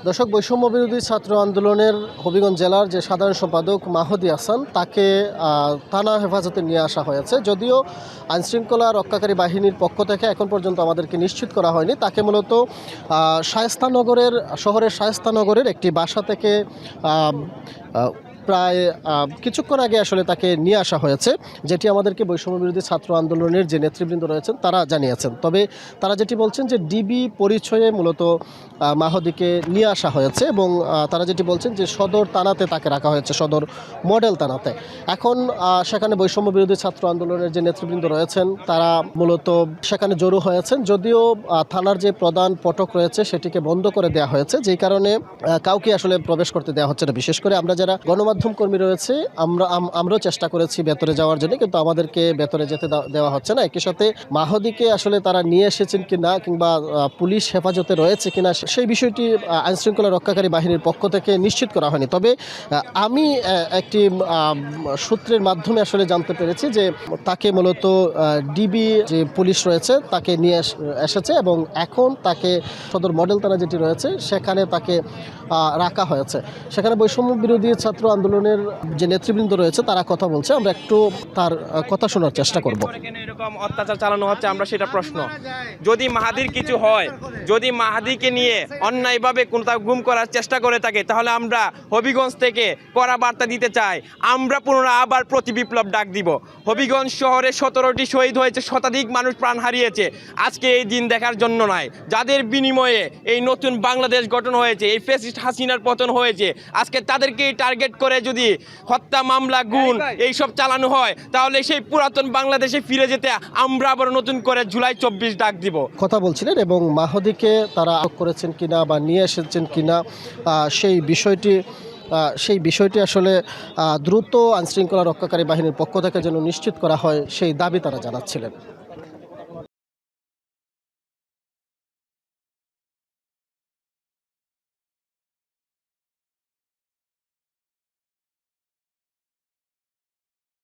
দর্শক, বৈষম্য বিরোধী ছাত্র আন্দোলনের হবিগঞ্জ জেলার যে সাধারণ সম্পাদক মাহদি হাসান তাকে থানা হেফাজতে নিয়ে আসা হয়েছে। যদিও আইনশৃঙ্খলা রক্ষাকারী বাহিনীর পক্ষ থেকে এখন পর্যন্ত আমাদেরকে নিশ্চিত করা হয়নি। তাকে মূলত শহরের শায়েস্তানগরের একটি বাসা থেকে প্রায় কিছুক্ষণ আগে আসলে তাকে নিয়ে আসা হয়েছে, যেটি আমাদেরকে বৈষম্য বিরোধী ছাত্র আন্দোলনের যে নেতৃবৃন্দ রয়েছেন তারা জানিয়েছেন। তবে তারা যেটি বলছেন যে ডিবি পরিচয়ে মূলত মাহদিকে নিয়ে আসা হয়েছে এবং তারা যেটি বলছেন যে সদর থানাতে তাকে রাখা হয়েছে, সদর মডেল থানাতে। এখন সেখানে বৈষম্য বিরোধী ছাত্র আন্দোলনের যে নেতৃবৃন্দ রয়েছেন তারা মূলত সেখানে জড়ো হয়েছেন। যদিও থানার যে প্রধান ফটক রয়েছে সেটিকে বন্ধ করে দেওয়া হয়েছে, যেই কারণে কাউকে আসলে প্রবেশ করতে দেওয়া হচ্ছে না। বিশেষ করে আমরা যারা গণমাধ্যম কর্মী রয়েছে আমরাও চেষ্টা করেছি ভেতরে যাওয়ার জন্য, কিন্তু আমাদেরকে ভেতরে যেতে দেওয়া হচ্ছে না। একই সাথে মাহদিকে আসলে তারা নিয়ে এসেছেন কিনা কিংবা পুলিশ হেফাজতে রয়েছে কিনা সেই বিষয়টি আইনশৃঙ্খলা রক্ষাকারী বাহিনীর পক্ষ থেকে নিশ্চিত করা হয়নি। তবে আমি একটি সূত্রের মাধ্যমে আসলে জানতে পেরেছি যে তাকে মূলত ডিবি যে পুলিশ রয়েছে তাকে নিয়ে এসেছে এবং এখন তাকে সদর মডেল থানা যেটি রয়েছে সেখানে তাকে রাখা হয়েছে। সেখানে বৈষম্য বিরোধী ছাত্র আন্দোলনের যে নেতৃবৃন্দ রয়েছে তারা কথা বলছে, আমরা একটু তার কথা শোনার চেষ্টা করব। এরকম অত্যাচার চালানো হচ্ছে, আমরা সেটা প্রশ্ন। যদি মাহাদির কিছু হয়, যদি মাহাদিকে নিয়ে অন্যায়ভাবে কোথাও গুম করার চেষ্টা করে থাকে, তাহলে আমরা হবিগঞ্জ থেকে কড়া বার্তা দিতে চাই। আমরা পুনরায় আবার প্রতি বিপ্লব ডাক দিব। হবিগঞ্জ শহরে 17টি শহীদ হয়েছে, শতাধিক মানুষ প্রাণ হারিয়েছে আজকে এই দিন দেখার জন্য নয়। যাদের বিনিময়ে এই নতুন বাংলাদেশ গঠন হয়েছে, এই ফ্যাসিস্ট হাসিনার পতন হয়েছে, আজকে তাদেরকে টার্গেট করে যদি হত্যা মামলা গুণ এইসব চালানো হয়, তাহলে সেই পুরাতন বাংলাদেশে ফিরে যেতে আমরা আবার নতুন করে জুলাই 24 ডাক দিব। কথা বলছিলেন এবং মাহদিকে তারা আটক করেছেন কিনা বা নিয়ে এসেছেন কিনা সেই বিষয়টি আসলে দ্রুত আইনশৃঙ্খলা রক্ষাকারী বাহিনীর পক্ষ থেকে যেন নিশ্চিত করা হয় সেই দাবি তারা জানাচ্ছিলেন।